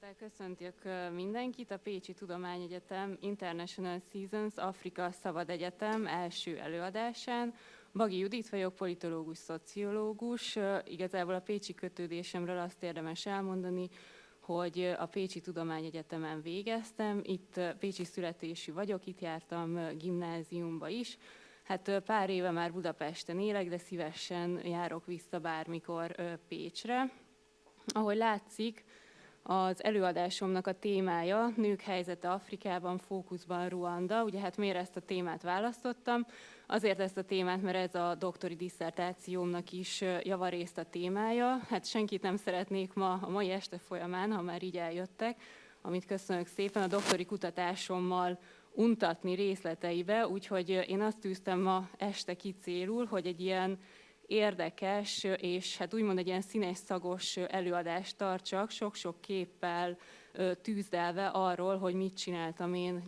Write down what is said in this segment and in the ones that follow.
Szeretettel köszöntök mindenkit a Pécsi Tudományegyetem International Seasons Afrika Szabad Egyetem első előadásán. Bagi Judit vagyok, politológus, szociológus. Igazából a pécsi kötődésemről azt érdemes elmondani, hogy a Pécsi Tudományegyetemen végeztem. Itt pécsi születésű vagyok, itt jártam gimnáziumba is. Hát pár éve már Budapesten élek, de szívesen járok vissza bármikor Pécsre. Ahogy látszik, az előadásomnak a témája nők helyzete Afrikában, fókuszban Ruanda. Ugye hát miért ezt a témát választottam? Azért ezt a témát, mert ez a doktori disszertációmnak is javarészt a témája. Hát senkit nem szeretnék ma a mai este folyamán, ha már így eljöttek, amit köszönök szépen, a doktori kutatásommal untatni részleteibe, úgyhogy én azt tűztem ma este ki célul, hogy egy ilyen érdekes és hát úgymond egy ilyen színes szagos előadást tartsak, sok-sok képpel tűzdelve arról, hogy mit csináltam én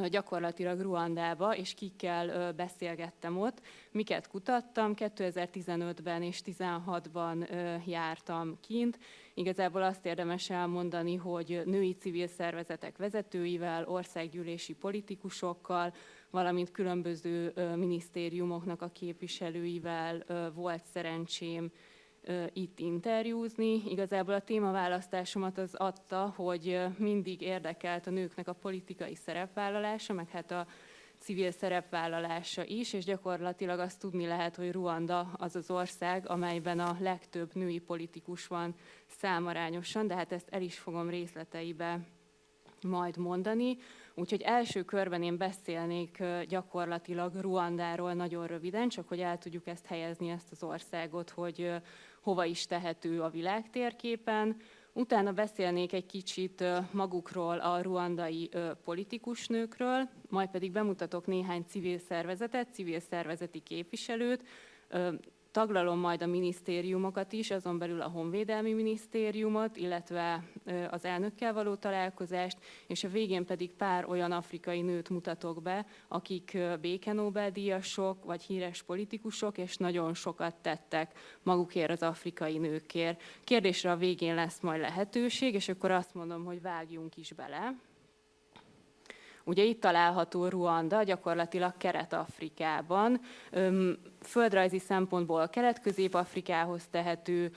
gyakorlatilag Ruandába, és kikkel beszélgettem ott, miket kutattam. 2015-ben és 2016-ban jártam kint. Igazából azt érdemes elmondani, hogy női civil szervezetek vezetőivel, országgyűlési politikusokkal, valamint különböző minisztériumoknak a képviselőivel volt szerencsém itt interjúzni. Igazából a témaválasztásomat az adta, hogy mindig érdekelt a nőknek a politikai szerepvállalása, meg hát a civil szerepvállalása is, és gyakorlatilag azt tudni lehet, hogy Ruanda az az ország, amelyben a legtöbb női politikus van számarányosan, de hát ezt el is fogom részleteibe majd mondani. Úgyhogy első körben én beszélnék gyakorlatilag Ruandáról nagyon röviden, csak hogy el tudjuk ezt helyezni, ezt az országot, hogy hova is tehető a világtérképen. Utána beszélnék egy kicsit magukról, a ruandai politikusnőkről, majd pedig bemutatok néhány civil szervezetet, civil szervezeti képviselőt, taglalom majd a minisztériumokat is, azon belül a Honvédelmi Minisztériumot, illetve az elnökkel való találkozást, és a végén pedig pár olyan afrikai nőt mutatok be, akik béke Nobel-díjasok, vagy híres politikusok, és nagyon sokat tettek magukért az afrikai nőkért. Kérdésre a végén lesz majd lehetőség, és akkor azt mondom, hogy vágjunk is bele. Ugye itt található Ruanda, gyakorlatilag Kelet-Afrikában. Földrajzi szempontból Kelet-Közép-Afrikához tehető,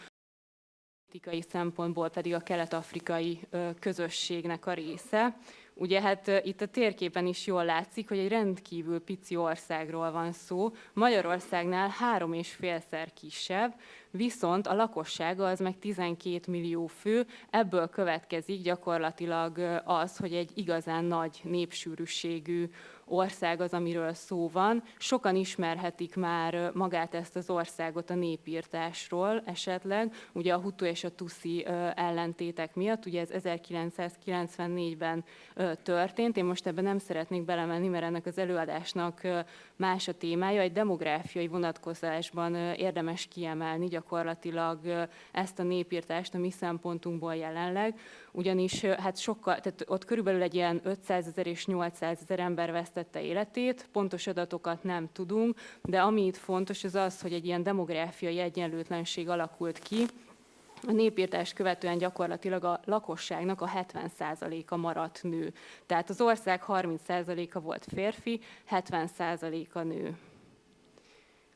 politikai szempontból pedig a kelet-afrikai közösségnek a része. Ugye hát itt a térképen is jól látszik, hogy egy rendkívül pici országról van szó, Magyarországnál 3,5-szer kisebb, viszont a lakossága az meg 12 millió fő, ebből következik gyakorlatilag az, hogy egy igazán nagy népsűrűségű ország az, amiről szó van. Sokan ismerhetik már magát ezt az országot a népírtásról esetleg, ugye a Hutu és a Tutsi ellentétek miatt, ugye ez 1994-ben történt. Én most ebben nem szeretnék belemenni, mert ennek az előadásnak más a témája. Egy demográfiai vonatkozásban érdemes kiemelni gyakorlatilag ezt a népírtást a mi szempontunkból jelenleg, ugyanis hát sokkal, tehát ott körülbelül egy ilyen 500 000 és 800 000 ember vesztette életét, pontos adatokat nem tudunk, de ami itt fontos az az, hogy egy ilyen demográfiai egyenlőtlenség alakult ki. A népírtást követően gyakorlatilag a lakosságnak a 70%-a maradt nő. Tehát az ország 30%-a volt férfi, 70%-a nő.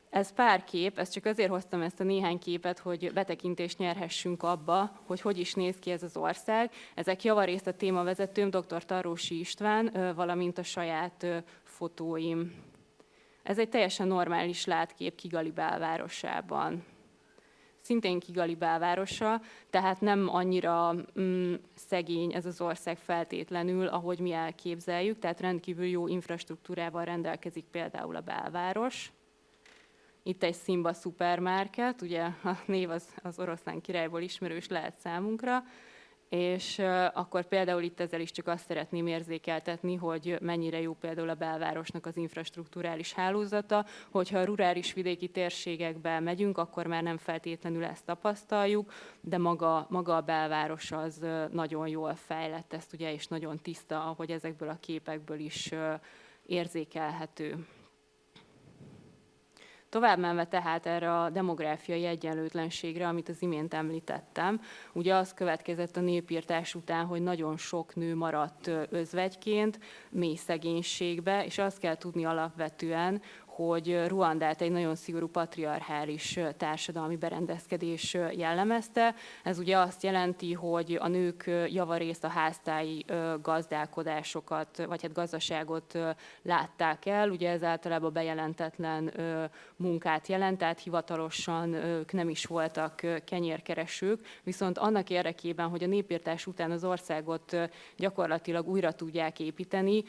Ez pár kép, ezt csak azért hoztam ezt a néhány képet, hogy betekintést nyerhessünk abba, hogy hogy is néz ki ez az ország. Ezek javarészt a témavezetőm, dr. Tarrósi István, valamint a saját fotóim. Ez egy teljesen normális látkép Kigali belvárosában. Szintén Kigali belvárosa, tehát nem annyira szegény ez az ország feltétlenül, ahogy mi elképzeljük, tehát rendkívül jó infrastruktúrával rendelkezik például a belváros. Itt egy Simba szupermarket, ugye a név az oroszlán királyból ismerős lehet számunkra, és akkor például itt ezzel is csak azt szeretném érzékeltetni, hogy mennyire jó például a belvárosnak az infrastrukturális hálózata, hogyha a rurális vidéki térségekbe megyünk, akkor már nem feltétlenül ezt tapasztaljuk, de maga a belváros az nagyon jól fejlett, ezt ugye is nagyon tiszta, ahogy ezekből a képekből is érzékelhető. Tovább menve tehát erre a demográfiai egyenlőtlenségre, amit az imént említettem, ugye az következett a népirtás után, hogy nagyon sok nő maradt özvegyként, mély szegénységbe, és azt kell tudni alapvetően, hogy Ruandát egy nagyon szigorú patriarchális társadalmi berendezkedés jellemezte. Ez ugye azt jelenti, hogy a nők javarészt a háztáji gazdálkodásokat, vagy hát gazdaságot látták el. Ugye ez általában bejelentetlen munkát jelent, tehát hivatalosan ők nem is voltak kenyérkeresők, viszont annak érdekében, hogy a népirtás után az országot gyakorlatilag újra tudják építeni,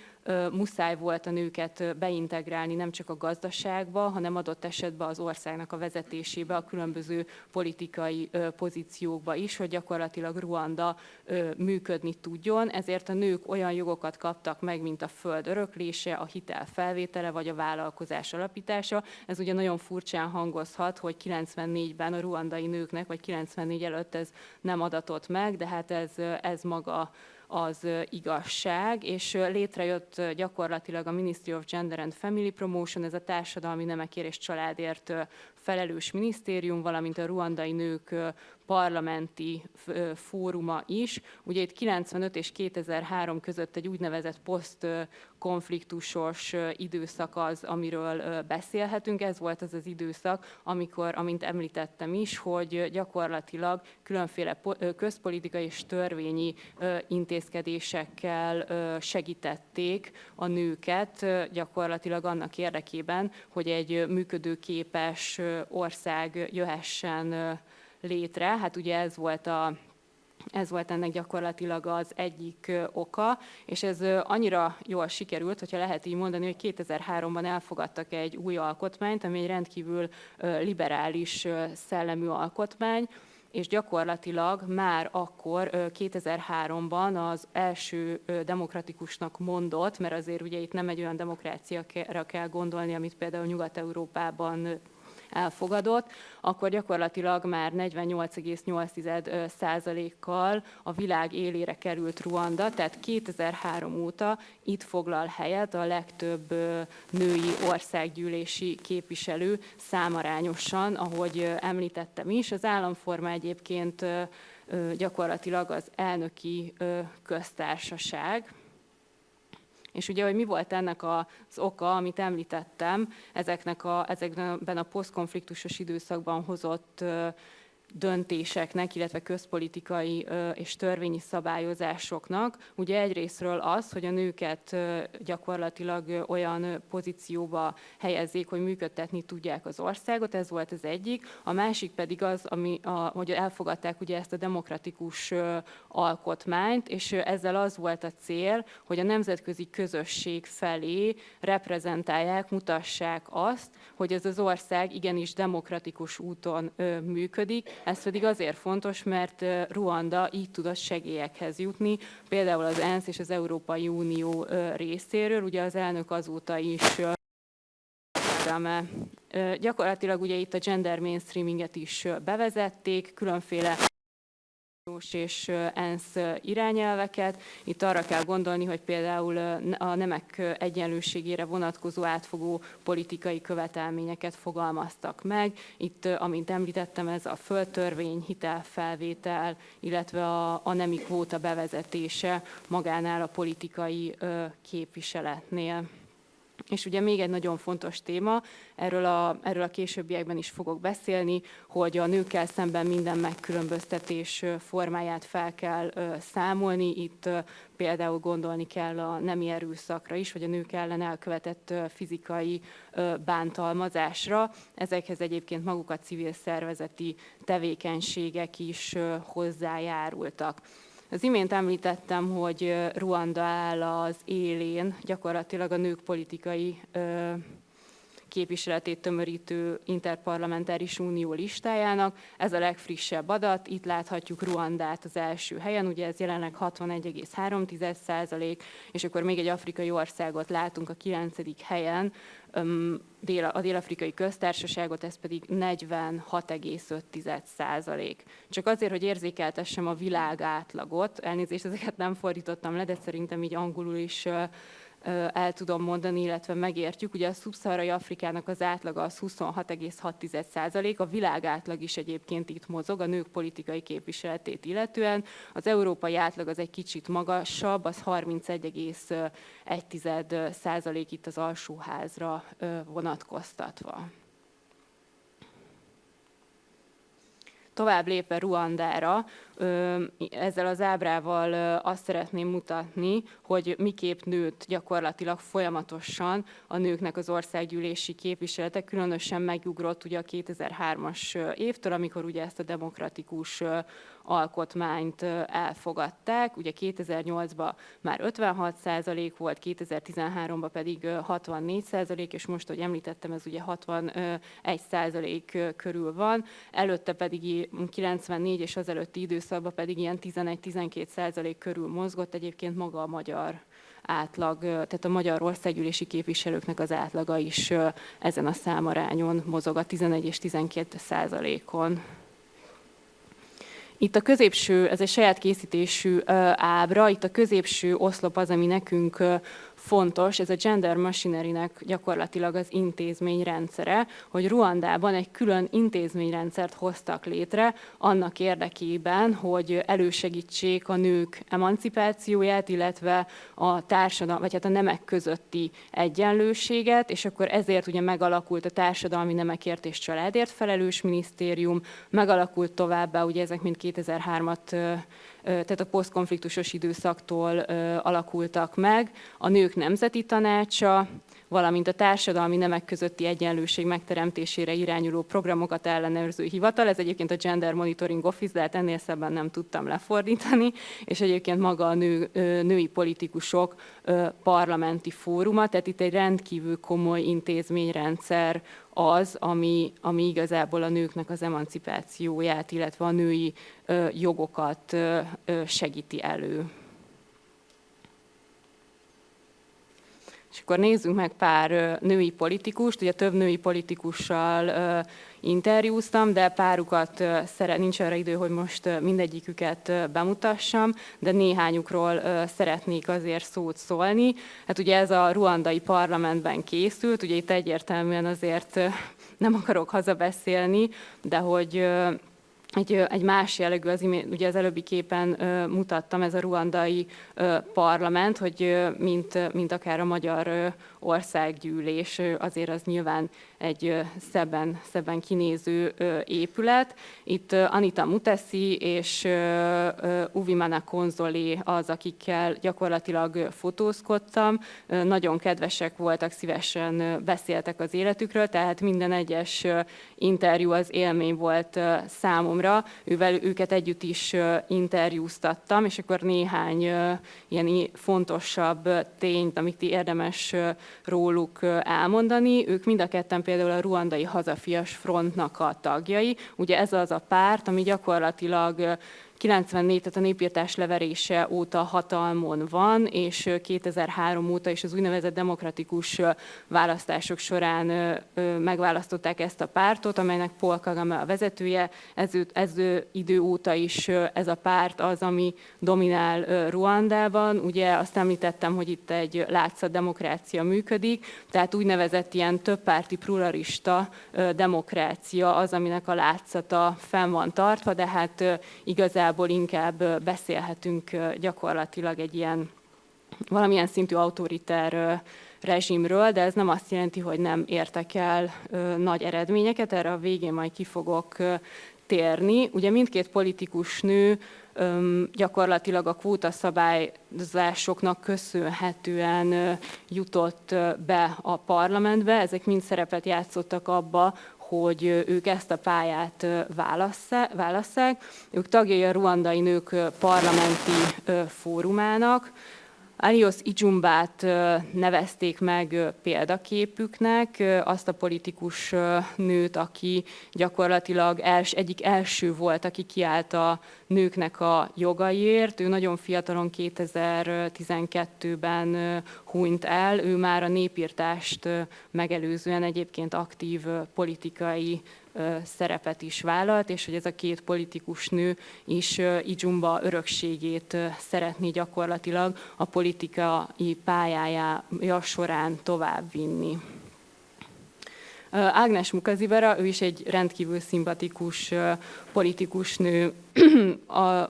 muszáj volt a nőket beintegrálni nem csak a gazdaságba, hanem adott esetben az országnak a vezetésébe, a különböző politikai pozíciókba is, hogy gyakorlatilag Ruanda működni tudjon. Ezért a nők olyan jogokat kaptak meg, mint a föld öröklése, a hitel felvétele vagy a vállalkozás alapítása. Ez ugye nagyon furcsán hangozhat, hogy 94-ben a ruandai nőknek, vagy 94 előtt ez nem adatott meg, de hát ez maga az igazság, és létrejött gyakorlatilag a Ministry of Gender and Family Promotion, ez a társadalmi nemekért és családért felelős minisztérium, valamint a ruandai nők parlamenti fóruma is. Ugye itt 95 és 2003 között egy úgynevezett posztkonfliktusos időszak az, amiről beszélhetünk. Ez volt az az időszak, amikor, amint említettem is, hogy gyakorlatilag különféle közpolitikai és törvényi intézkedésekkel segítették a nőket gyakorlatilag annak érdekében, hogy egy működőképes ország jöhessen létre. Hát ugye ez volt ennek gyakorlatilag az egyik oka, és ez annyira jól sikerült, hogyha lehet így mondani, hogy 2003-ban elfogadtak egy új alkotmányt, ami egy rendkívül liberális szellemű alkotmány, és gyakorlatilag már akkor 2003-ban az első demokratikusnak mondott, mert azért ugye itt nem egy olyan demokráciára kell gondolni, amit például Nyugat-Európában elfogadott, akkor gyakorlatilag már 48,8%-kal a világ élére került Ruanda, tehát 2003 óta itt foglal helyet a legtöbb női országgyűlési képviselő számarányosan, ahogy említettem is. Az államforma egyébként gyakorlatilag az elnöki köztársaság. És ugye, hogy mi volt ennek az oka, amit említettem, ezekben a posztkonfliktusos időszakban hozott döntéseknek, illetve közpolitikai és törvényi szabályozásoknak. Ugye egyrészről az, hogy a nőket gyakorlatilag olyan pozícióba helyezzék, hogy működtetni tudják az országot, ez volt az egyik. A másik pedig az, hogy elfogadták ugye ezt a demokratikus alkotmányt, és ezzel az volt a cél, hogy a nemzetközi közösség felé reprezentálják, mutassák azt, hogy ez az ország igenis demokratikus úton működik. Ez pedig azért fontos, mert Ruanda így tudott segélyekhez jutni, például az ENSZ és az Európai Unió részéről, ugye az elnök azóta is gyakorlatilag ugye itt a gender mainstreaminget is bevezették, különféle és ENSZ irányelveket. Itt arra kell gondolni, hogy például a nemek egyenlőségére vonatkozó átfogó politikai követelményeket fogalmaztak meg. Itt, amint említettem, ez a földtörvény, hitelfelvétel, illetve a nemi kvóta bevezetése magánál a politikai képviseletnél. És ugye még egy nagyon fontos téma, erről a későbbiekben is fogok beszélni, hogy a nőkkel szemben minden megkülönböztetés formáját fel kell számolni. Itt például gondolni kell a nemi erőszakra is, vagy a nők ellen elkövetett fizikai bántalmazásra. Ezekhez egyébként maguk a civil szervezeti tevékenységek is hozzájárultak. Az imént említettem, hogy Ruanda áll az élén gyakorlatilag a nők politikai képviseletét tömörítő interparlamentáris unió listájának. Ez a legfrissebb adat, itt láthatjuk Ruandát az első helyen, ugye ez jelenleg 61,3%, és akkor még egy afrikai országot látunk a 9. helyen, a Dél-Afrikai Köztársaságot, ez pedig 46,5%. Csak azért, hogy érzékeltessem a világ átlagot, elnézést, ezeket nem fordítottam le, de szerintem így angolul is el tudom mondani, illetve megértjük. Ugye a szubszaharai Afrikának az átlaga az 26,6%, a világ átlag is egyébként itt mozog, a nők politikai képviseletét illetően. Az európai átlag az egy kicsit magasabb, az 31,1% itt az alsóházra vonatkoztatva. Tovább lépve Ruandára, ezzel az ábrával azt szeretném mutatni, hogy miképp nőtt gyakorlatilag folyamatosan a nőknek az országgyűlési képviselete, különösen megugrott ugye a 2003-as évtől, amikor ugye ezt a demokratikus alkotmányt elfogadták. Ugye 2008-ban már 56% volt, 2013-ban pedig 64%, és most, ahogy említettem, ez ugye 61% körül van. Előtte pedig 94 és az előtti időszakban pedig ilyen 11-12% körül mozgott. Egyébként maga a magyar átlag, tehát a magyar országgyűlési képviselőknek az átlaga is ezen a számarányon mozog, a 11 és 12%-on. Itt a középső, ez egy saját készítésű ábra, itt a középső oszlop az, ami nekünk fontos, ez a gender machinerynek gyakorlatilag az intézményrendszere, hogy Ruandában egy külön intézményrendszert hoztak létre annak érdekében, hogy elősegítsék a nők emancipációját, illetve a társadalom, vagy hát a nemek közötti egyenlőséget, és akkor ezért ugye megalakult a Társadalmi Nemekért és Családért felelős minisztérium, megalakult továbbá, ugye ezek mind 2003-at, tehát a posztkonfliktusos időszaktól alakultak meg, a Nők Nemzeti Tanácsa, valamint a Társadalmi Nemek közötti egyenlőség megteremtésére irányuló programokat ellenőrző hivatal. Ez egyébként a Gender Monitoring Office, de hát ennél szebben nem tudtam lefordítani, és egyébként maga a női politikusok parlamenti fóruma, tehát itt egy rendkívül komoly intézményrendszer az, ami igazából a nőknek az emancipációját, illetve a női jogokat segíti elő. És akkor nézzünk meg pár női politikust, ugye több női politikussal interjúztam, de párukat nincs arra idő, hogy most mindegyiküket bemutassam, de néhányukról szeretnék azért szót szólni. Hát ugye ez a ruandai parlamentben készült, ugye itt egyértelműen azért nem akarok hazabeszélni, de hogy egy más jellegű, ugye az előbbi képen mutattam, ez a ruandai parlament, hogy mint akár a magyar országgyűlés, azért az nyilván egy szebben kinéző épület. Itt Anita Mutesi és Uvimana Konzolé az, akikkel gyakorlatilag fotózkodtam. Nagyon kedvesek voltak, szívesen beszéltek az életükről, tehát minden egyes interjú az élmény volt számomra. Őket együtt is interjúztattam, és akkor néhány ilyen fontosabb tényt, amit érdemes róluk elmondani. Ők mind a ketten például a ruandai hazafias frontnak a tagjai. Ugye ez az a párt, ami gyakorlatilag 94, tehát a népirtás leverése óta hatalmon van, és 2003 óta is az úgynevezett demokratikus választások során megválasztották ezt a pártot, amelynek Paul Kagame a vezetője. Ez idő óta is ez a párt az, ami dominál Ruandában. Ugye azt említettem, hogy itt egy látszat demokrácia működik, tehát úgynevezett ilyen többpárti pluralista demokrácia az, aminek a látszata fenn van tartva, de hát igazából inkább beszélhetünk gyakorlatilag egy ilyen valamilyen szintű autoriter rezsimről, de ez nem azt jelenti, hogy nem értek el nagy eredményeket, erre a végén majd ki fogok térni. Ugye mindkét politikus nő gyakorlatilag a kvótaszabályozásoknak köszönhetően jutott be a parlamentbe, ezek mind szerepet játszottak abba, hogy ők ezt a pályát válasszák. Ők tagjai a ruandai nők parlamenti fórumának. Alios Ijumbát nevezték meg példaképüknek, azt a politikus nőt, aki gyakorlatilag egyik első volt, aki kiállt a nőknek a jogaiért. Ő nagyon fiatalon 2012-ben hunyt el, ő már a népirtást megelőzően egyébként aktív politikai szerepet is vállalt, és hogy ez a két politikus nő is Ijumba örökségét szeretné gyakorlatilag a politikai pályája során továbbvinni. Agnes Mukasziwera, ő is egy rendkívül szimpatikus politikus nő,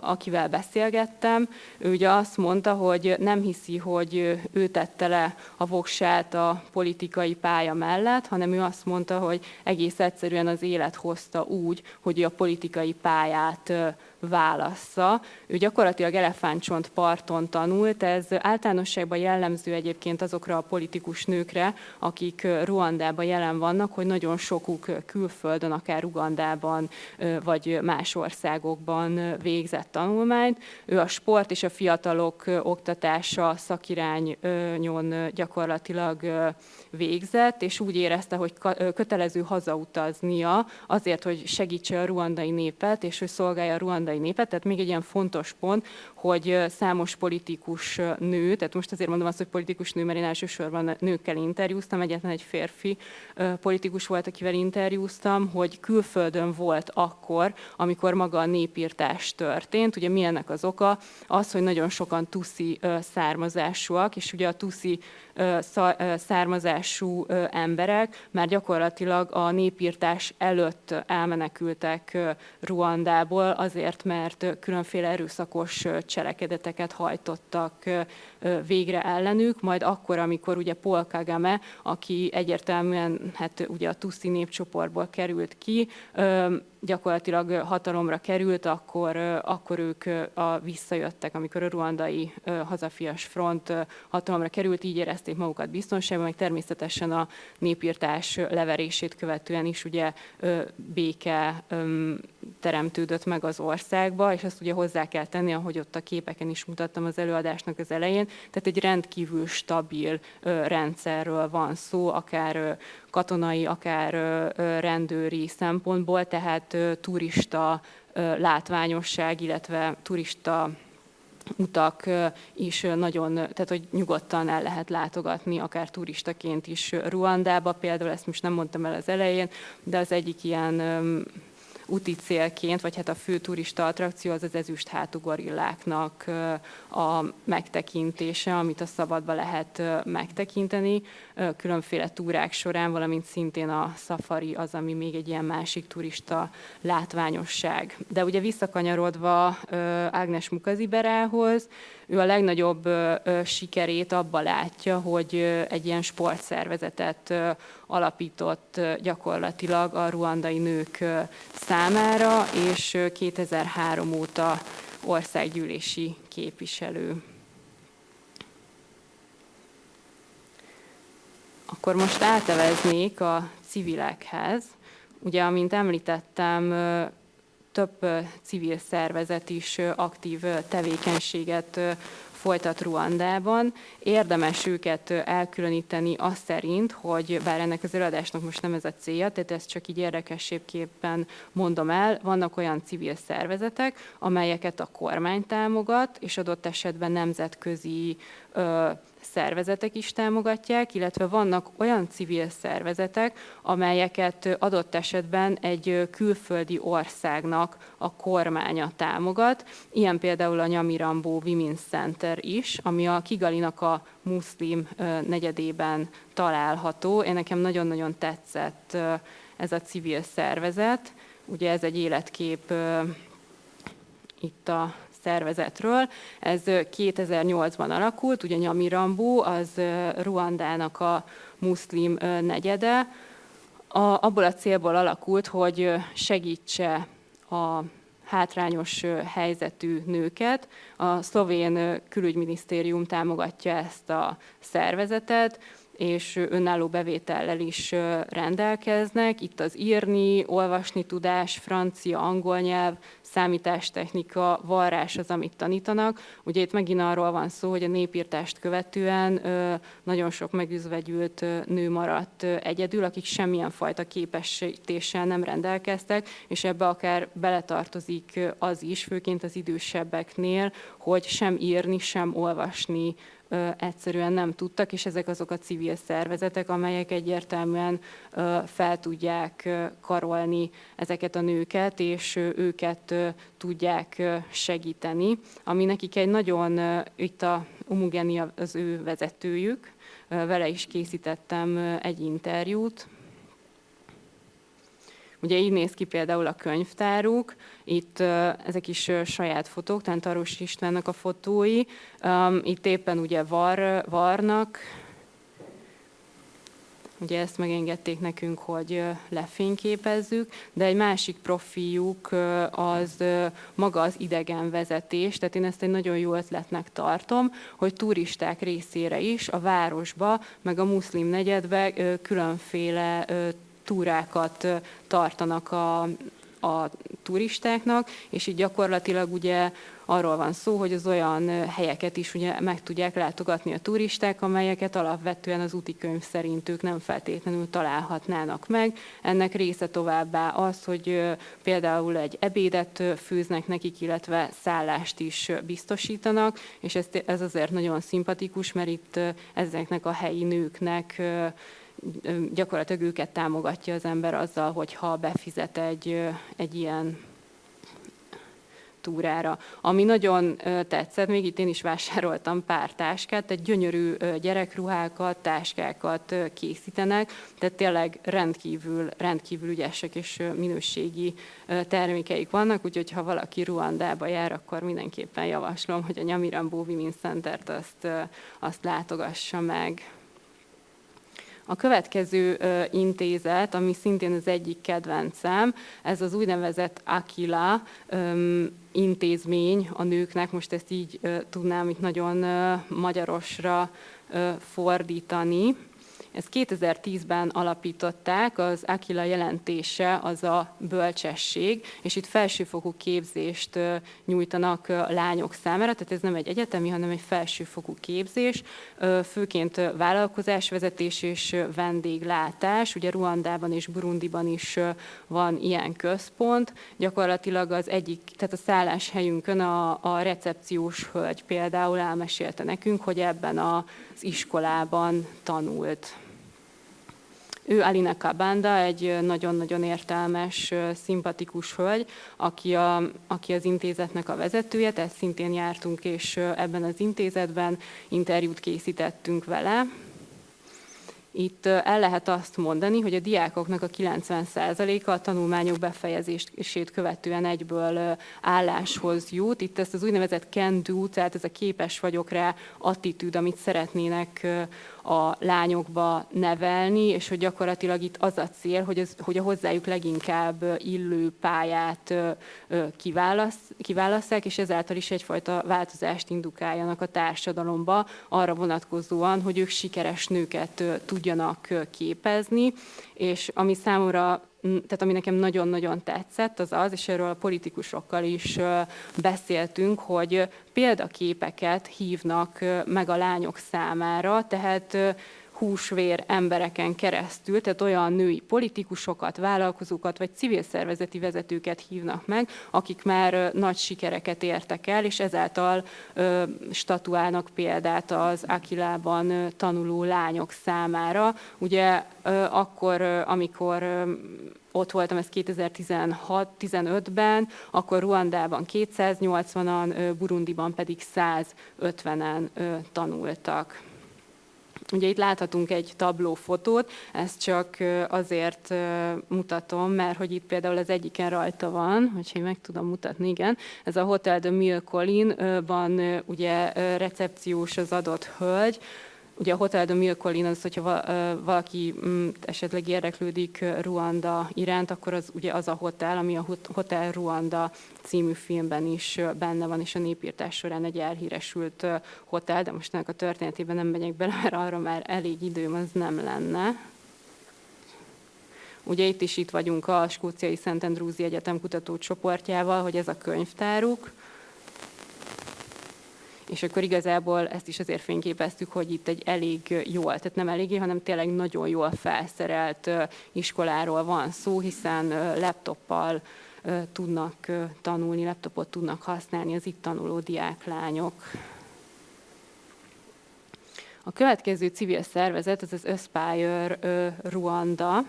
akivel beszélgettem. Ő ugye azt mondta, hogy nem hiszi, hogy ő tette le a voksát a politikai pálya mellett, hanem ő azt mondta, hogy egész egyszerűen az élet hozta úgy, hogy ő a politikai pályát válassza. Ő gyakorlatilag elefántcsontparton tanult, ez általánosságban jellemző egyébként azokra a politikus nőkre, akik Ruandában jelen vannak, hogy nagyon sokuk külföldön, akár Ugandában vagy más országokban végzett tanulmányt. Ő a sport és a fiatalok oktatása szakirányon gyakorlatilag végzett, és úgy érezte, hogy kötelező hazautaznia azért, hogy segítse a ruandai népet, és hogy szolgálja a ruandai népet. Tehát még egy ilyen fontos pont, hogy számos politikus nő, tehát most azért mondom azt, hogy politikus nő, mert én elsősorban nőkkel interjúztam, egyetlen egy férfi politikus volt, akivel interjúztam, hogy külföldön volt akkor, amikor maga a népirtás történt. Ugye mi ennek az oka? Az, hogy nagyon sokan tuszi származásúak, és ugye a tuszi származású emberek már gyakorlatilag a népirtás előtt elmenekültek Ruandából azért, mert különféle erőszakos cselekedeteket hajtottak végre ellenük, majd akkor, amikor ugye Paul Kagame, aki egyértelműen hát ugye a tuszi népcsoportból került ki, gyakorlatilag hatalomra került, akkor ők visszajöttek, amikor a ruandai hazafias front hatalomra került, így érezték magukat biztonságban, meg természetesen a népirtás leverését követően is ugye béke teremtődött meg az országba, és azt ugye hozzá kell tenni, ahogy ott a képeken is mutattam az előadásnak az elején, tehát egy rendkívül stabil rendszerről van szó, akár katonai, akár rendőri szempontból, tehát turista látványosság, illetve turista utak is nagyon, tehát hogy nyugodtan el lehet látogatni, akár turistaként is Ruandába, például ezt most nem mondtam el az elején, de az egyik ilyen úti célként, vagy hát a fő turista attrakció az ezüsthátú gorilláknak a megtekintése, amit a szabadba lehet megtekinteni különféle túrák során, valamint szintén a szafari az, ami még egy ilyen másik turista látványosság. De ugye visszakanyarodva Agnes Mukaziwerához, ő a legnagyobb sikerét abba látja, hogy egy ilyen sportszervezetet alapított gyakorlatilag a ruandai nők számára, és 2003 óta országgyűlési képviselő. Akkor most áteveznék a civilekhez. Ugye, amint említettem, több civil szervezet is aktív tevékenységet folytat Ruandában. Érdemes őket elkülöníteni azt szerint, hogy bár ennek az előadásnak most nem ez a célja, tehát ezt csak így érdekességképpen mondom el, vannak olyan civil szervezetek, amelyeket a kormány támogat, és adott esetben nemzetközi szervezetek is támogatják, illetve vannak olyan civil szervezetek, amelyeket adott esetben egy külföldi országnak a kormánya támogat. Ilyen például a Nyamirambo Women's Center is, ami a Kigalinak a muszlim negyedében található. Én nekem nagyon-nagyon tetszett ez a civil szervezet. Ugye ez egy életkép itt a szervezetről. Ez 2008-ban alakult, ugye Nyamirambo, az Ruandának a muszlim negyede. Abból a célból alakult, hogy segítse a hátrányos helyzetű nőket. A szlovén külügyminisztérium támogatja ezt a szervezetet, és önálló bevétellel is rendelkeznek. Itt az írni, olvasni tudás, francia, angol nyelv, számítástechnika, varrás az, amit tanítanak. Ugye itt megint arról van szó, hogy a népírtást követően nagyon sok megüzvegyült nő maradt egyedül, akik semmilyen fajta képesítéssel nem rendelkeztek, és ebbe akár beletartozik az is, főként az idősebbeknél, hogy sem írni, sem olvasni egyszerűen nem tudtak, és ezek azok a civil szervezetek, amelyek egyértelműen fel tudják karolni ezeket a nőket, és őket tudják segíteni. Ami nekik egy nagyon, itt a Umugeni az ő vezetőjük, vele is készítettem egy interjút. Ugye így néz ki például a könyvtáruk, itt ezek is saját fotók, tehát Taros Istvánnak a fotói, itt éppen ugye varnak, ugye ezt megengedték nekünk, hogy lefényképezzük, de egy másik profiljuk az maga az idegenvezetés, tehát én ezt egy nagyon jó ötletnek tartom, hogy turisták részére is a városba, meg a muszlim negyedbe különféle túrákat tartanak a turistáknak, és így gyakorlatilag ugye arról van szó, hogy az olyan helyeket is ugye meg tudják látogatni a turisták, amelyeket alapvetően az útikönyv szerint ők nem feltétlenül találhatnának meg. Ennek része továbbá az, hogy például egy ebédet főznek nekik, illetve szállást is biztosítanak, és ez azért nagyon szimpatikus, mert itt ezeknek a helyi nőknek gyakorlatilag őket támogatja az ember azzal, hogyha befizet egy ilyen túrára. Ami nagyon tetszett, még itt én is vásároltam pár táskát, tehát gyönyörű gyerekruhákat, táskákat készítenek, tehát tényleg rendkívül ügyesek és minőségi termékeik vannak, úgyhogy ha valaki Ruandába jár, akkor mindenképpen javaslom, hogy a Nyamirambo Women's Centert azt látogassa meg. A következő intézet, ami szintén az egyik kedvencem, ez az úgynevezett Aquila intézmény a nőknek, most ezt így tudnám itt nagyon magyarosra fordítani. Ezt 2010-ben alapították, az Aquila jelentése az a bölcsesség, és itt felsőfokú képzést nyújtanak lányok számára, tehát ez nem egy egyetemi, hanem egy felsőfokú képzés, főként vállalkozásvezetés és vendéglátás, ugye Ruandában és Burundiban is van ilyen központ, gyakorlatilag az egyik, tehát a szálláshelyünkön a recepciós hölgy például elmesélte nekünk, hogy ebben az iskolában tanult. Ő Alina Kabanda, egy nagyon-nagyon értelmes, szimpatikus hölgy, aki az intézetnek a vezetője, tehát szintén jártunk, és ebben az intézetben interjút készítettünk vele. Itt el lehet azt mondani, hogy a diákoknak a 90%-a a tanulmányok befejezését követően egyből álláshoz jut. Itt ezt az úgynevezett can do, tehát ez a képes vagyok rá attitűd, amit szeretnének a lányokba nevelni, és hogy gyakorlatilag itt az a cél, hogy a hozzájuk leginkább illő pályát kiválasszák, és ezáltal is egyfajta változást indukáljanak a társadalomba, arra vonatkozóan, hogy ők sikeres nőket tudjanak képezni, és ami számomra, tehát ami nekem nagyon-nagyon tetszett, az az, és erről a politikusokkal is beszéltünk, hogy példaképeket hívnak meg a lányok számára, tehát húsvér embereken keresztül, tehát olyan női politikusokat, vállalkozókat vagy civil szervezeti vezetőket hívnak meg, akik már nagy sikereket értek el, és ezáltal statuálnak példát az Aquilában tanuló lányok számára. Ugye akkor, amikor ott voltam, ez 2016-15-ben, akkor Ruandában 280-an, Burundiban pedig 150-en tanultak. Ugye itt láthatunk egy tablófotót, ezt csak azért mutatom, mert hogy itt például az egyiken rajta van, hogyha meg tudom mutatni, igen, ez a Hotel de Mille Collines-ban ugye recepciós az adott hölgy, Ugye a Hotel de Mille Collines, az, hogyha valaki esetleg érdeklődik Ruanda iránt, akkor az ugye az a hotel, ami a Hotel Ruanda című filmben is benne van, és a népírtás során egy elhíresült hotel, de most ennek a történetében nem megyek bele, mert arra már elég időm az nem lenne. Ugye itt vagyunk a skóciai Szent Andrewsi Egyetem kutatócsoportjával, hogy ez a könyvtáruk, és akkor igazából ezt is azért fényképeztük, hogy itt egy elég jól, tehát nem eléggé, hanem tényleg nagyon jól felszerelt iskoláról van szó, hiszen laptoppal tudnak tanulni, laptopot tudnak használni az itt tanuló diáklányok. A következő civil szervezet, az Aspire Ruanda.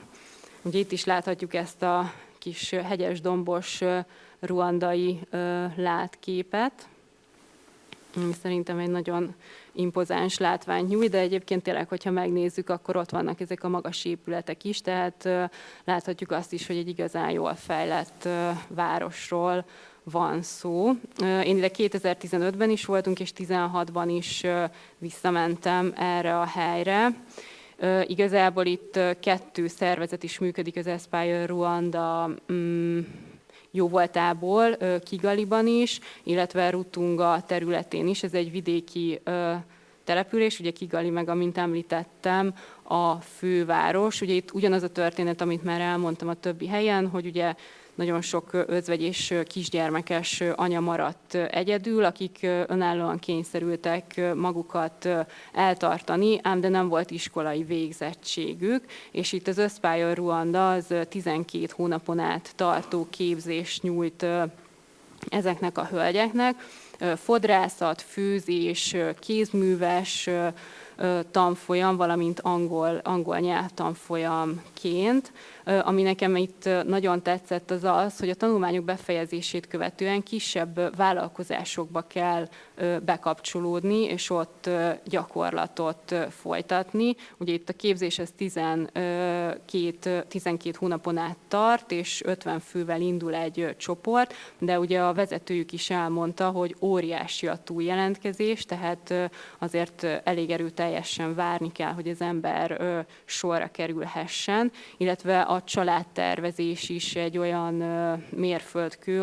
Ugye itt is láthatjuk ezt a kis hegyes, dombos ruandai látképet. Szerintem egy nagyon impozáns látványt nyújt, de egyébként tényleg, hogyha megnézzük, akkor ott vannak ezek a magas épületek is, tehát láthatjuk azt is, hogy egy igazán jól fejlett városról van szó. Én ide 2015-ben is voltunk, és 2016-ban is visszamentem erre a helyre. Igazából itt 2 szervezet is működik az Aspire Ruanda jóvoltából, Kigaliban is, illetve Rutunga területén is. Ez egy vidéki település, ugye Kigali meg, amint említettem, a főváros. Ugye itt ugyanaz a történet, amit már elmondtam a többi helyen, hogy ugye nagyon sok özvegy és kisgyermekes anya maradt egyedül, akik önállóan kényszerültek magukat eltartani, ám de nem volt iskolai végzettségük, és itt az Aspire Ruanda az 12 hónapon át tartó képzést nyújt ezeknek a hölgyeknek. Fodrászat, főzés, kézműves tanfolyam, valamint angol nyelvtanfolyamként. Ami nekem itt nagyon tetszett, az az, hogy a tanulmányok befejezését követően kisebb vállalkozásokba kell bekapcsolódni, és ott gyakorlatot folytatni. Ugye itt a képzés ez 12 hónapon át tart, és 50 fővel indul egy csoport, de ugye a vezetőjük is elmondta, hogy óriási a túljelentkezés, tehát azért elég erőteljesen várni kell, hogy az ember sorra kerülhessen, illetve a családtervezés is egy olyan mérföldkő,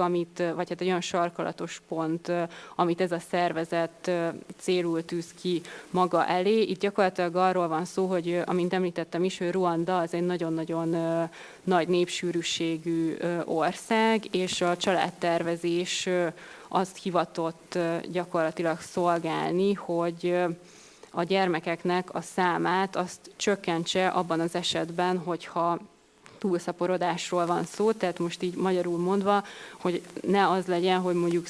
vagy hát egy olyan sarkalatos pont, amit ez a szervezet célul tűz ki maga elé. Itt gyakorlatilag arról van szó, hogy amint említettem is, hogy Ruanda az egy nagyon-nagyon nagy népsűrűségű ország, és a családtervezés azt hivatott gyakorlatilag szolgálni, hogy a gyermekeknek a számát azt csökkentse abban az esetben, hogyha túlszaporodásról van szó, tehát most így magyarul mondva, hogy ne az legyen, hogy mondjuk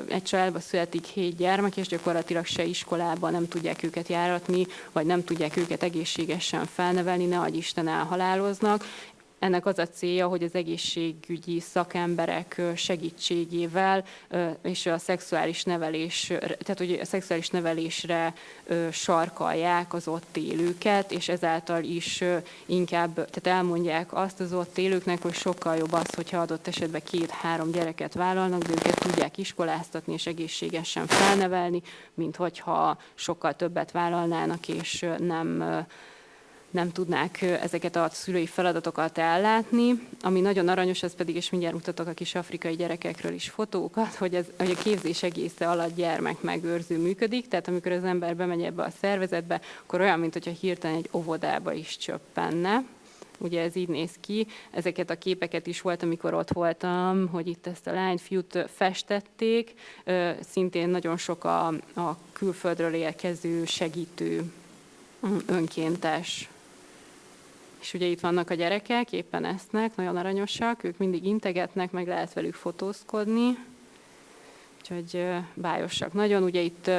egy családba születik 7 gyermek, és gyakorlatilag se iskolában nem tudják őket járatni, vagy nem tudják őket egészségesen felnevelni, ne adj Isten elhaláloznak. Ennek az a célja, hogy az egészségügyi szakemberek segítségével és a szexuális nevelésre sarkalják az ott élőket, és ezáltal is inkább, tehát elmondják azt az ott élőknek, hogy sokkal jobb az, hogyha adott esetben 2-3 gyereket vállalnak, de őket tudják iskoláztatni és egészségesen felnevelni, mint hogyha sokkal többet vállalnának, és nem tudnák ezeket a szülői feladatokat ellátni. Ami nagyon aranyos, az pedig, és mindjárt mutatok a kis afrikai gyerekekről is fotókat, hogy a képzés egésze alatt gyermekmegőrző működik, tehát amikor az ember bemegy ebbe a szervezetbe, akkor olyan, mintha hirtelen egy óvodába is csöppenne. Ugye ez így néz ki. Ezeket a képeket is volt, amikor ott voltam, hogy itt ezt a lányt, fiút festették. Szintén nagyon sok a külföldről érkező segítő önkéntes. És ugye itt vannak a gyerekek, éppen esznek, nagyon aranyosak, ők mindig integetnek, meg lehet velük fotózkodni. Úgyhogy bájosak nagyon. Ugye itt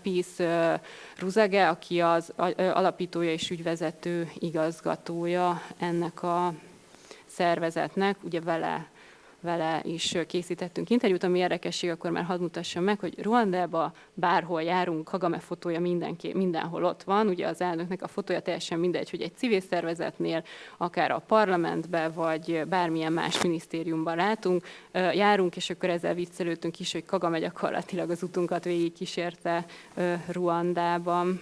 Peace Ruzage, aki az alapítója és ügyvezető igazgatója ennek a szervezetnek, ugye vele is készítettünk interjút, ami érdekesség, akkor már hadd mutassam meg, hogy Ruandába bárhol járunk, Kagame fotója mindenhol ott van, ugye az elnöknek a fotója teljesen mindegy, hogy egy civil szervezetnél, akár a parlamentben, vagy bármilyen más minisztériumban járunk, és akkor ezzel viccelődtünk is, hogy Kagame gyakorlatilag az utunkat végigkísérte Ruandában.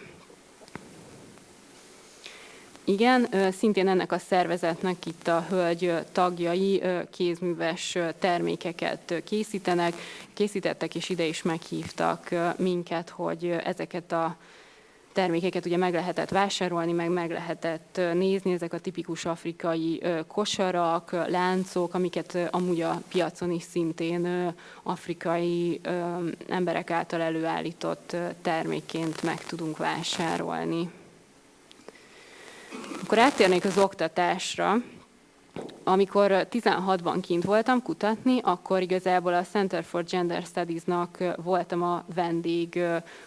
Igen, szintén ennek a szervezetnek itt a hölgy tagjai kézműves termékeket készítettek, és ide is meghívtak minket, hogy ezeket a termékeket ugye meg lehetett vásárolni, meg lehetett nézni, ezek a tipikus afrikai kosarak, láncok, amiket amúgy a piacon is szintén afrikai emberek által előállított termékként meg tudunk vásárolni. Akkor áttérnék az oktatásra. Amikor 16-ban kint voltam kutatni, akkor igazából a Center for Gender Studies-nak voltam a vendég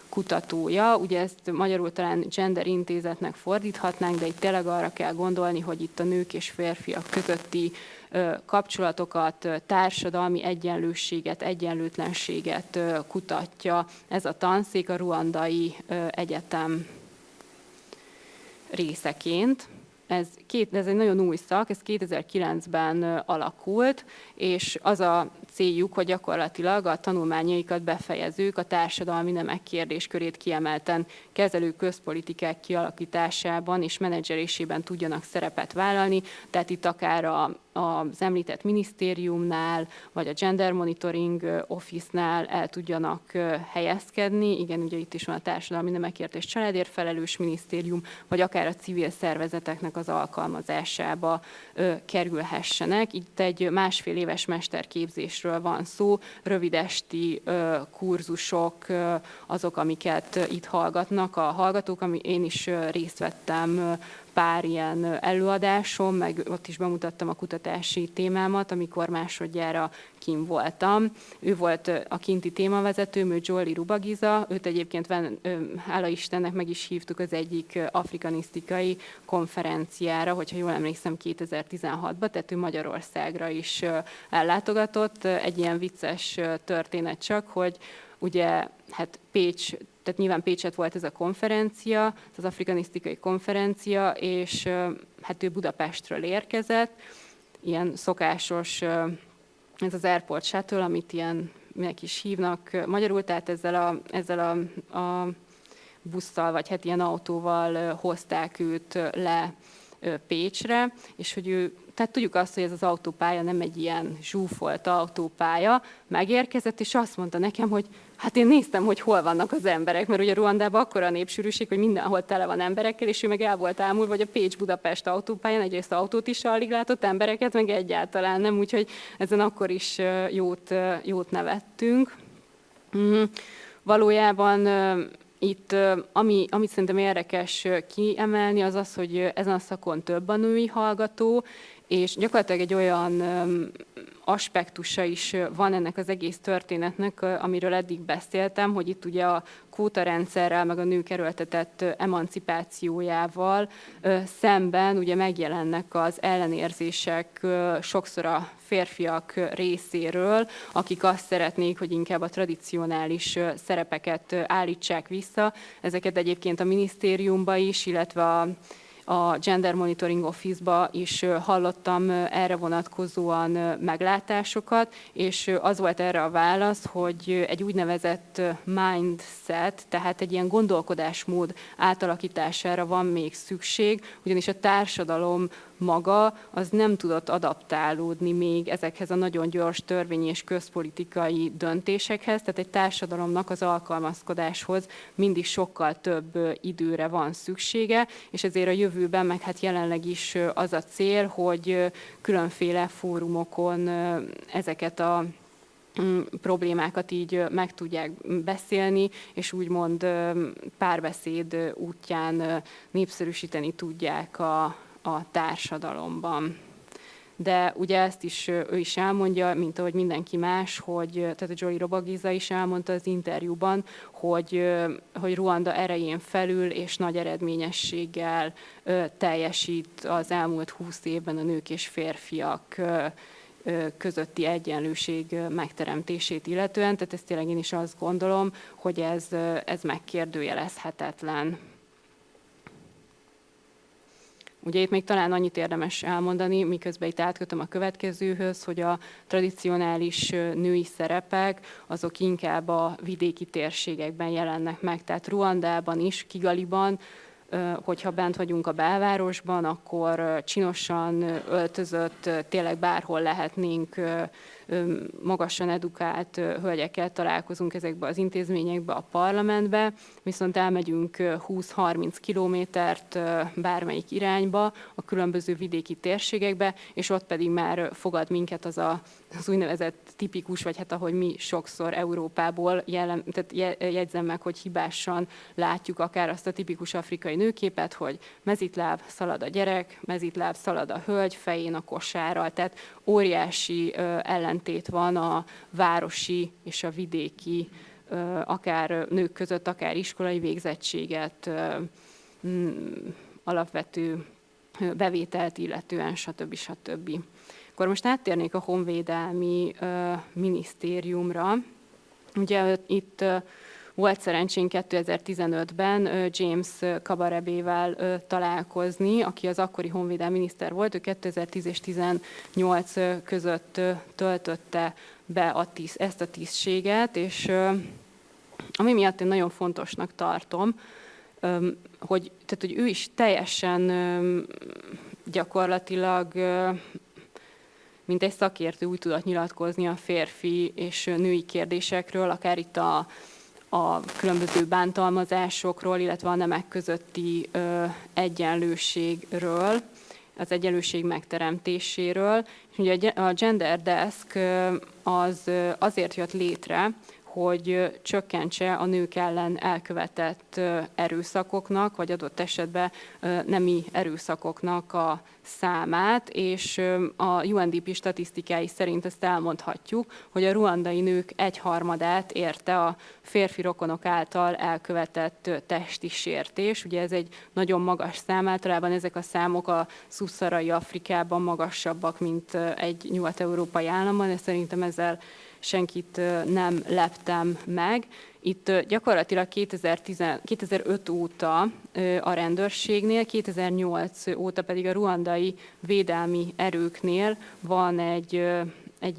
kutatója. Ugye ezt magyarul talán Gender Intézetnek fordíthatnánk, de itt tényleg arra kell gondolni, hogy itt a nők és férfiak közötti kapcsolatokat, társadalmi egyenlőséget, egyenlőtlenséget kutatja ez a tanszék a Ruandai Egyetem részeként. Ez egy nagyon új szak, ez 2009-ben alakult, és az a céljuk, hogy gyakorlatilag a tanulmányaikat befejezők a társadalmi nemek kérdéskörét kiemelten kezelő közpolitikák kialakításában és menedzselésében tudjanak szerepet vállalni, tehát itt akár az említett minisztériumnál, vagy a Gender Monitoring Office-nál el tudjanak helyezkedni. Igen, ugye itt is van a társadalmi nemekért és családért felelős minisztérium, vagy akár a civil szervezeteknek az alkalmazásába kerülhessenek. Itt egy 1,5 éves mesterképzésről van szó, rövidesti kurzusok azok, amiket itt hallgatnak a hallgatók, én is részt vettem pár ilyen előadáson, meg ott is bemutattam a kutatási témámat, amikor másodjára kint voltam. Ő volt a kinti témavezetőm, ő Jolie Rubagiza, őt egyébként hála Istennek meg is hívtuk az egyik afrikanisztikai konferenciára, hogyha jól emlékszem 2016-ban, tehát ő Magyarországra is ellátogatott. Egy ilyen vicces történet csak, hogy ugye hát Pécs, tehát nyilván Pécset volt ez a konferencia, az afrikanisztikai konferencia, és hát ő Budapestről érkezett, ilyen szokásos, ez az Airport Shuttle, amit ilyen minek is hívnak magyarul, tehát ezzel a busszal, vagy hát ilyen autóval hozták őt le Pécsre, és hogy ő, tehát tudjuk azt, hogy ez az autópálya nem egy ilyen zsúfolt autópálya, megérkezett, és azt mondta nekem, hogy hát én néztem, hogy hol vannak az emberek, mert ugye Ruandában akkora a népsűrűség, hogy mindenhol tele van emberekkel, és ő meg el volt ámulva, hogy a Pécs-Budapest autópályán egyrészt autót is alig látott, embereket meg egyáltalán nem, úgyhogy ezen akkor is jót nevettünk. Valójában itt, amit szerintem érdekes kiemelni, az az, hogy ezen a szakon több a női hallgató, és gyakorlatilag egy olyan aspektusa is van ennek az egész történetnek, amiről eddig beszéltem, hogy itt ugye a kvótarendszerrel, meg a nők erőltetett emancipációjával szemben ugye megjelennek az ellenérzések sokszor a férfiak részéről, akik azt szeretnék, hogy inkább a tradicionális szerepeket állítsák vissza. Ezeket egyébként a minisztériumban is, illetve a Gender Monitoring Office-ba is hallottam erre vonatkozóan meglátásokat, és az volt erre a válasz, hogy egy úgynevezett mindset, tehát egy ilyen gondolkodásmód átalakítására van még szükség, ugyanis a társadalom maga az nem tudott adaptálódni még ezekhez a nagyon gyors törvényi és közpolitikai döntésekhez, tehát egy társadalomnak az alkalmazkodáshoz mindig sokkal több időre van szüksége, és ezért a jövőben, meg hát jelenleg is az a cél, hogy különféle fórumokon ezeket a problémákat így meg tudják beszélni, és úgymond párbeszéd útján népszerűsíteni tudják a társadalomban. De ugye ezt is ő is elmondja, mint ahogy mindenki más, tehát a Jolie Rubagiza is elmondta az interjúban, hogy Ruanda erején felül és nagy eredményességgel teljesít az elmúlt 20 évben a nők és férfiak közötti egyenlőség megteremtését illetően. Tehát ezt tényleg én is azt gondolom, hogy ez megkérdőjelezhetetlen. Ugye itt még talán annyit érdemes elmondani, miközben itt átkötöm a következőhöz, hogy a tradicionális női szerepek azok inkább a vidéki térségekben jelennek meg. Tehát Ruandában is, Kigaliban hogyha bent vagyunk a belvárosban, akkor csinosan öltözött, tényleg bárhol lehetnénk, magasan edukált hölgyekkel találkozunk ezekbe az intézményekbe, a parlamentbe, viszont elmegyünk 20-30 kilométert bármelyik irányba, a különböző vidéki térségekbe, és ott pedig már fogad minket az úgynevezett tipikus, vagy hát ahogy mi sokszor Európából tehát jegyzem meg, hogy hibásan látjuk akár azt a tipikus afrikai nőképet, hogy mezitláb, szalad a gyerek, mezitláb, szalad a hölgy fején a kosárral, tehát óriási ellentét van a városi és a vidéki, akár nők között, akár iskolai végzettséget, alapvető bevételt illetően, stb. Stb. Akkor most áttérnék a Honvédelmi Minisztériumra. Ugye itt volt szerencsénk 2015-ben James Kabarebe-vel találkozni, aki az akkori honvédelmi miniszter volt, ő 2010 és 2018 között töltötte be ezt a tisztséget, és ami miatt én nagyon fontosnak tartom, hogy ő is teljesen gyakorlatilag mint egy szakértő úgy tudott nyilatkozni a férfi és női kérdésekről, akár itt a különböző bántalmazásokról, illetve a nemek közötti egyenlőségről, az egyenlőség megteremtéséről. És ugye a Gender Desk az azért jött létre, hogy csökkentse a nők ellen elkövetett erőszakoknak, vagy adott esetben nemi erőszakoknak a számát, és a UNDP statisztikái szerint ezt elmondhatjuk, hogy a ruandai nők 1/3 érte a férfi rokonok által elkövetett testi sértés. Ugye ez egy nagyon magas szám, általában ezek a számok a szubszaharai Afrikában magasabbak, mint egy nyugat-európai államban, de szerintem ezzel senkit nem leptem meg. Itt gyakorlatilag 2005 óta a rendőrségnél, 2008 óta pedig a ruandai védelmi erőknél van egy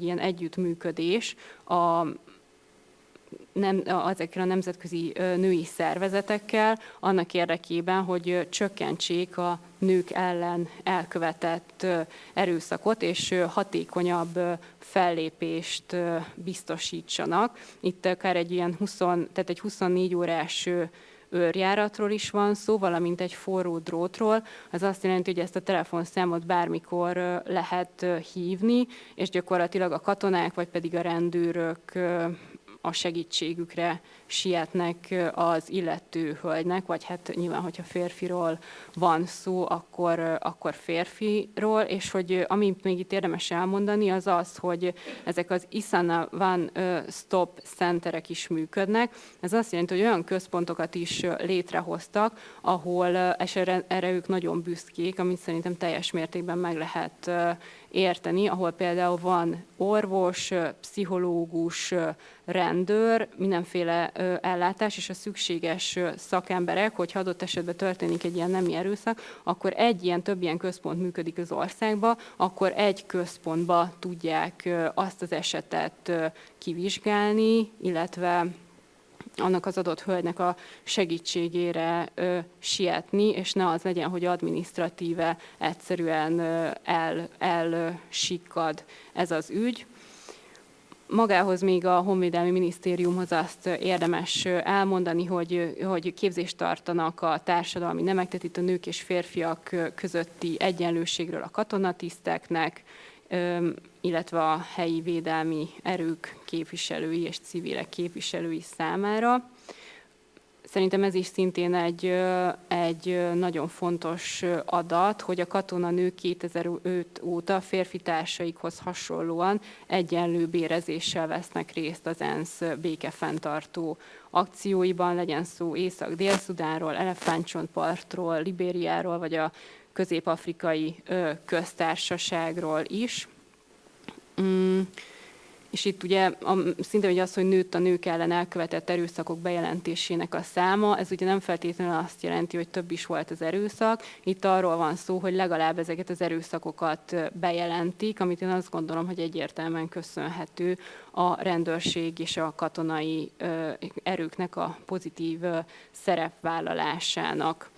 ilyen együttműködés ezekkel a nemzetközi női szervezetekkel, annak érdekében, hogy csökkentsék a nők ellen elkövetett erőszakot, és hatékonyabb fellépést biztosítsanak. Itt akár egy ilyen 24 órás őrjáratról is van szó, valamint egy forró drótról. Az azt jelenti, hogy ezt a telefonszámot bármikor lehet hívni, és gyakorlatilag a katonák, vagy pedig a rendőrök a segítségükre sietnek az illető hölgynek, vagy hát nyilván, hogyha férfiról van szó, akkor férfiról, és hogy amit még itt érdemes elmondani, az az, hogy ezek az Isana One Stop centerek is működnek. Ez azt jelenti, hogy olyan központokat is létrehoztak, ahol erre ők nagyon büszkék, amit szerintem teljes mértékben meg lehet érteni, ahol például van orvos, pszichológus, rendőr, mindenféle ellátás, és a szükséges szakemberek, hogyha adott esetben történik egy ilyen nemi erőszak, akkor több ilyen központ működik az országban, akkor egy központba tudják azt az esetet kivizsgálni, illetve annak az adott hölgynek a segítségére sietni, és ne az legyen, hogy adminisztratíve egyszerűen elsikkad ez az ügy. Magához még a Honvédelmi Minisztériumhoz azt érdemes elmondani, hogy képzést tartanak a társadalmi nemek, tehát itt a nők és férfiak közötti egyenlőségről a katonatiszteknek, illetve a helyi védelmi erők képviselői és civilek képviselői számára. Szerintem ez is szintén egy nagyon fontos adat, hogy a katonanők 2005 óta férfi társaikhoz hasonlóan egyenlő bérezéssel vesznek részt az ENSZ békefenntartó akcióiban, legyen szó Észak-Dél-Szudánról, Elefántcsontpartról, Libériáról, vagy a Közép-afrikai Köztársaságról is. És itt ugye szintén az, hogy nőtt a nők ellen elkövetett erőszakok bejelentésének a száma, ez ugye nem feltétlenül azt jelenti, hogy több is volt az erőszak. Itt arról van szó, hogy legalább ezeket az erőszakokat bejelentik, amit én azt gondolom, hogy egyértelműen köszönhető a rendőrség és a katonai erőknek a pozitív szerepvállalásának.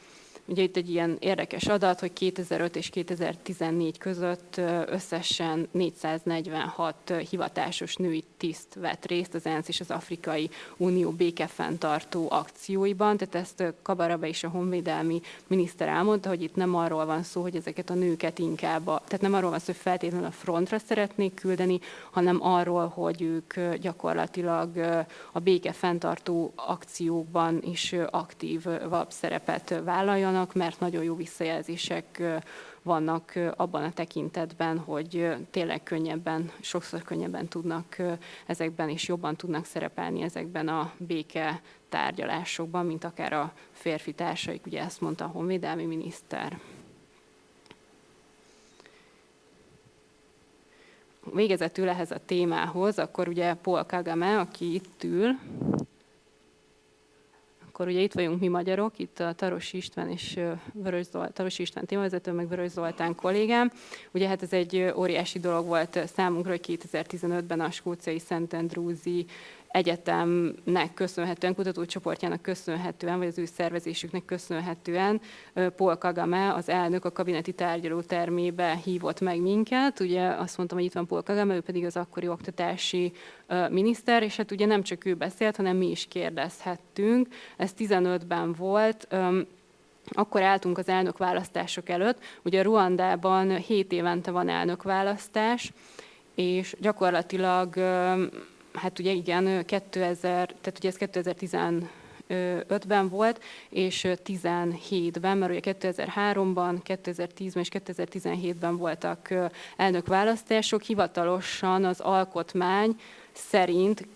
Ugye itt egy ilyen érdekes adat, hogy 2005 és 2014 között összesen 446 hivatásos női tiszt vett részt az ENSZ és az Afrikai Unió békefenntartó akcióiban. Tehát ezt Kabarebe és a honvédelmi miniszter elmondta, hogy itt nem arról van szó, hogy ezeket a nőket inkább, tehát nem arról van szó, hogy feltétlenül a frontra szeretnék küldeni, hanem arról, hogy ők gyakorlatilag a békefenntartó akciókban is aktívabb szerepet vállaljanak, mert nagyon jó visszajelzések vannak abban a tekintetben, hogy tényleg sokszor könnyebben tudnak ezekben, és jobban tudnak szerepelni ezekben a béke tárgyalásokban, mint akár a férfi társaik, ugye ezt mondta a honvédelmi miniszter. Végezetül ehhez a témához, akkor ugye Paul Kagame, aki itt ül, akkor ugye itt vagyunk mi magyarok, itt a Tarosi István és Tarosi István témavezető, meg Vörös Zoltán kollégám. Ugye hát ez egy óriási dolog volt számunkra, hogy 2015-ben a skóciai Szent Andrewsi Egyetemnek köszönhetően, kutatócsoportjának köszönhetően, vagy az ő szervezésüknek köszönhetően Paul Kagame, az elnök a kabineti tárgyalótermébe hívott meg minket. Ugye azt mondtam, hogy itt van Paul Kagame, ő pedig az akkori oktatási miniszter, és hát ugye nem csak ő beszélt, hanem mi is kérdezhettünk. Ez 15-ben volt. Akkor álltunk az elnökválasztások előtt. Ugye Ruandában 7 évente van elnökválasztás, és gyakorlatilag hát ugye igen, tehát ugye ez 2015-ben volt, és 17-ben, mert ugye 2003-ban, 2010-ben és 2017-ben voltak elnökválasztások. Hivatalosan az alkotmány szerint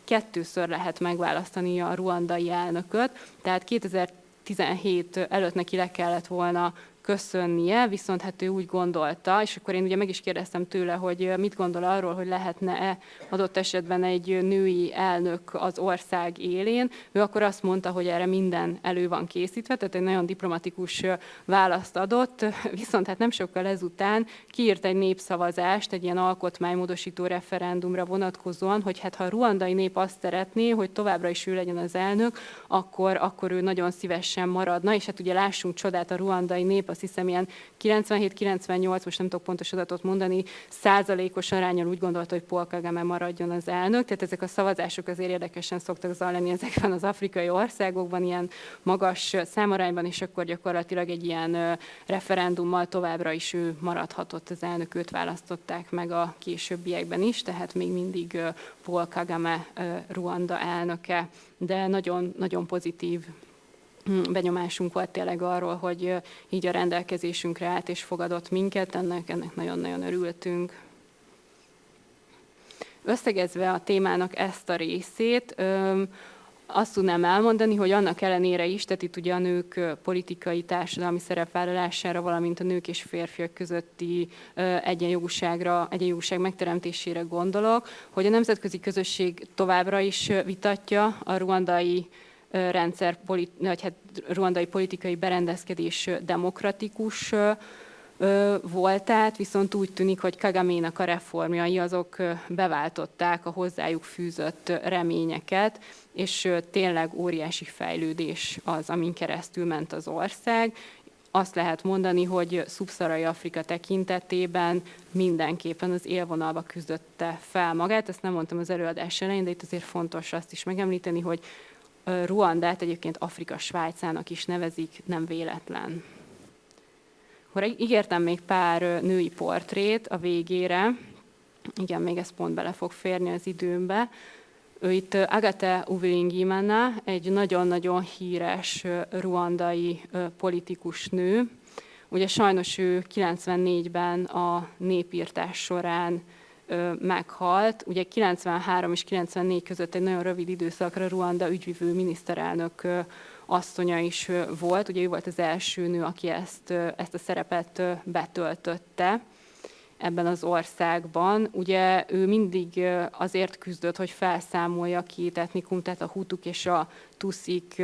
2-ször lehet megválasztani a ruandai elnököt, tehát 2017 előtt neki le kellett volna köszönnie, viszont hát ő úgy gondolta, és akkor én ugye meg is kérdeztem tőle, hogy mit gondol arról, hogy lehetne-e adott esetben egy női elnök az ország élén. Ő akkor azt mondta, hogy erre minden elő van készítve, tehát egy nagyon diplomatikus választ adott, viszont hát nem sokkal ezután kiírt egy népszavazást, egy ilyen alkotmánymódosító referendumra vonatkozóan, hogy hát ha a ruandai nép azt szeretné, hogy továbbra is ő legyen az elnök, akkor ő nagyon szívesen maradna, és hát ugye lássunk csodát, a ruandai nép azt hiszem ilyen 97-98, most nem tudok pontos adatot mondani, százalékos arányon úgy gondolta, hogy Paul Kagame maradjon az elnök. Tehát ezek a szavazások azért érdekesen szoktak zajlani ezekben az afrikai országokban, ilyen magas számarányban, és akkor gyakorlatilag egy ilyen referendummal továbbra is ő maradhatott az elnök, őt választották meg a későbbiekben is, tehát még mindig Paul Kagame Ruanda elnöke, de nagyon, nagyon pozitív benyomásunk volt tényleg arról, hogy így a rendelkezésünkre állt és fogadott minket, ennek nagyon-nagyon örültünk. Összegezve a témának ezt a részét, azt tudnám elmondani, hogy annak ellenére is, tehát itt ugye a nők politikai, társadalmi szerepvállalására, valamint a nők és férfiak közötti egyenjogúság megteremtésére gondolok, hogy a nemzetközi közösség továbbra is vitatja a ruandai ruandai politikai berendezkedés demokratikus voltát, viszont úgy tűnik, hogy Kagaménak a reformjai azok beváltották a hozzájuk fűzött reményeket, és tényleg óriási fejlődés az, amin keresztül ment az ország. Azt lehet mondani, hogy szubszaharai Afrika tekintetében mindenképpen az élvonalba küzdötte fel magát. Ezt nem mondtam az előadás elején, de itt azért fontos azt is megemlíteni, hogy Ruandát egyébként Afrika Svájcának is nevezik, nem véletlen. Akkor ígértem még pár női portrét a végére. Igen, még ez pont bele fog férni az időmbe. Ő itt Agathe Uwilingiyimana, egy nagyon-nagyon híres ruandai politikus nő. Ugye sajnos ő 94-ben a népírtás során meghalt. Ugye 93 és 94 között egy nagyon rövid időszakra Ruanda ügyvivő miniszterelnök asszonya is volt. Ugye ő volt az első nő, aki ezt a szerepet betöltötte ebben az országban. Ugye ő mindig azért küzdött, hogy felszámolja a két etnikum, tehát a hutuk és a tuszik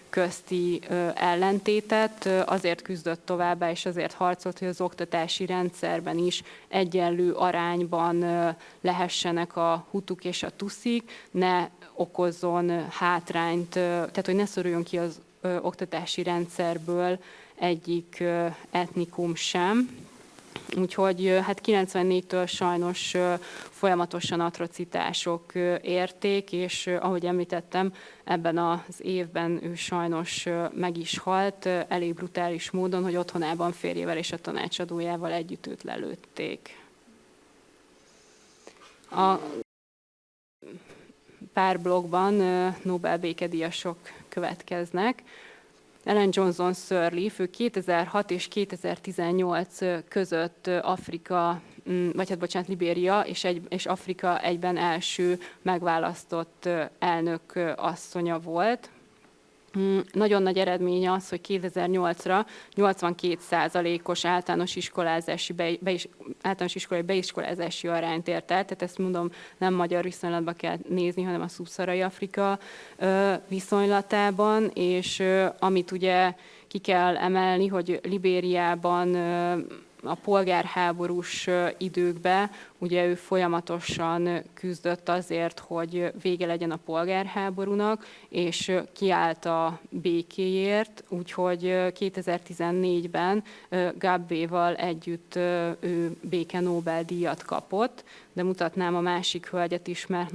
közti ellentétet, azért küzdött továbbá, és azért harcolt, hogy az oktatási rendszerben is egyenlő arányban lehessenek a hutuk és a tuszik, ne okozzon hátrányt, tehát hogy ne szoruljon ki az oktatási rendszerből egyik etnikum sem. Úgyhogy hát 94-től sajnos folyamatosan atrocitások érték, és ahogy említettem, ebben az évben ő sajnos meg is halt, elég brutális módon, hogy otthonában férjével és a tanácsadójával együtt őt lelőtték. A pár blogban Nobel békedíjasok következnek. Ellen Johnson Sirleaf, ő 2006 és 2018 között Libéria és Afrika egyben első megválasztott elnök asszonya volt. Nagyon nagy eredménye az, hogy 2008-ra 82%-os általános iskolai beiskolázási arányt ért el, tehát ezt mondom, nem magyar viszonylatban kell nézni, hanem a szubszaharai Afrika viszonylatában, és amit ugye ki kell emelni, hogy Libériában a polgárháborús időkben ugye ő folyamatosan küzdött azért, hogy vége legyen a polgárháborúnak, és kiállt a békéért, úgyhogy 2014-ben Gabbéval együtt ő béke Nobel-díjat kapott, de mutatnám a másik hölgyet is, mert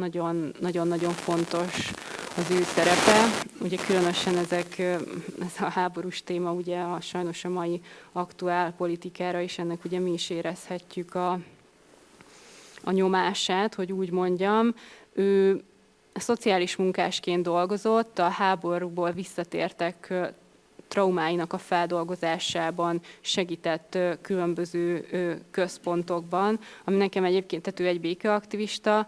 nagyon-nagyon fontos az ő szerepe. Ugye különösen ez a háborús téma ugye sajnos a mai aktuál politikára is, ennek ugye mi is érezhetjük a nyomását, hogy úgy mondjam. Ő szociális munkásként dolgozott, a háborúból visszatértek traumáinak a feldolgozásában segített különböző központokban, ami nekem egyébként, tehát ő egy békeaktivista,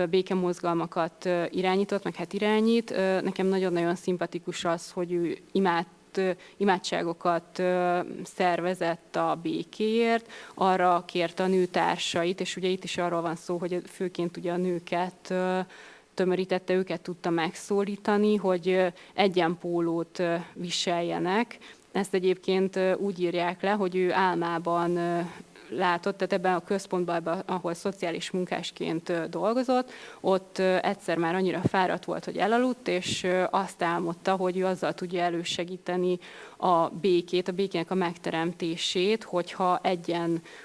békemozgalmakat irányított, meg hát irányít. Nekem nagyon-nagyon szimpatikus az, hogy ő imádságokat szervezett a békéért, arra kérte a nőtársait, és ugye itt is arról van szó, hogy főként ugye a nőket tömörítette, őket tudta megszólítani, hogy egyenpólót viseljenek. Ezt egyébként úgy írják le, hogy ő álmában látott, tehát ebben a központban, ahol szociális munkásként dolgozott, ott egyszer már annyira fáradt volt, hogy elaludt, és azt álmodta, hogy ő azzal tudja elősegíteni a békének a megteremtését, hogyha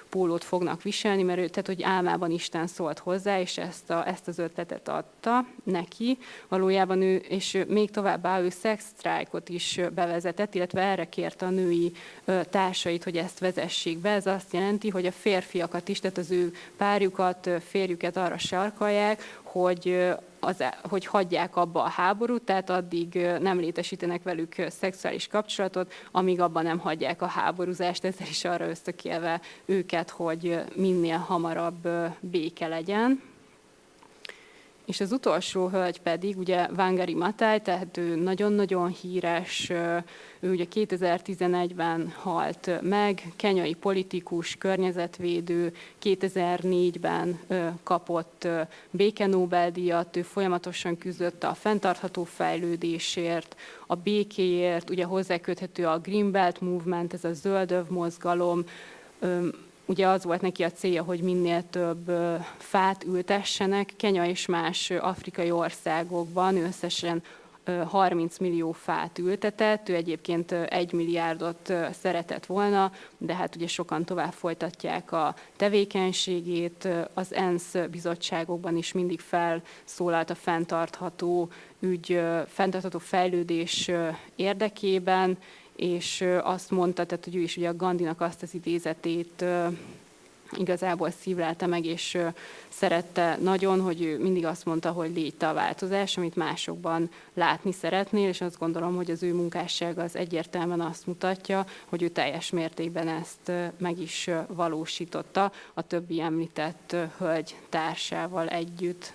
pólót fognak viselni, mert ő, tehát hogy álmában Isten szólt hozzá, és ezt az ötletet adta neki. Valójában ő, és még továbbá ő szexsztrájkot is bevezetett, illetve erre kérte a női társait, hogy ezt vezessék be. Ez azt jelenti, hogy a férfiakat is, tehát az ő párjukat, férjüket arra sarkalják, hogy hagyják abba a háborút, tehát addig nem létesítenek velük szexuális kapcsolatot, amíg abban nem hagyják a háborúzást, ezzel is arra ösztökélve őket, hogy minél hamarabb béke legyen. És az utolsó hölgy pedig, ugye Wangari Maathai, tehát ő nagyon-nagyon híres, ő ugye 2011-ben halt meg, kenyai politikus, környezetvédő, 2004-ben kapott béke Nobel-díjat, ő folyamatosan küzdött a fenntartható fejlődésért, a békéért, ugye hozzáköthető a Green Belt Movement, ez a zöldöv mozgalom. Ugye az volt neki a célja, hogy minél több fát ültessenek. Kenya és más afrikai országokban összesen 30 millió fát ültetett, ő egyébként 1 milliárdot szeretett volna, de hát ugye sokan tovább folytatják a tevékenységét. Az ENSZ bizottságokban is mindig felszólalt a fenntartható fejlődés érdekében, és azt mondta, tehát, hogy ő is ugye a Gandhinak azt az idézetét igazából szívlelte meg, és szerette nagyon, hogy ő mindig azt mondta, hogy légy te a változás, amit másokban látni szeretnél, és azt gondolom, hogy az ő munkássága az egyértelműen azt mutatja, hogy ő teljes mértékben ezt meg is valósította a többi említett hölgy társával együtt.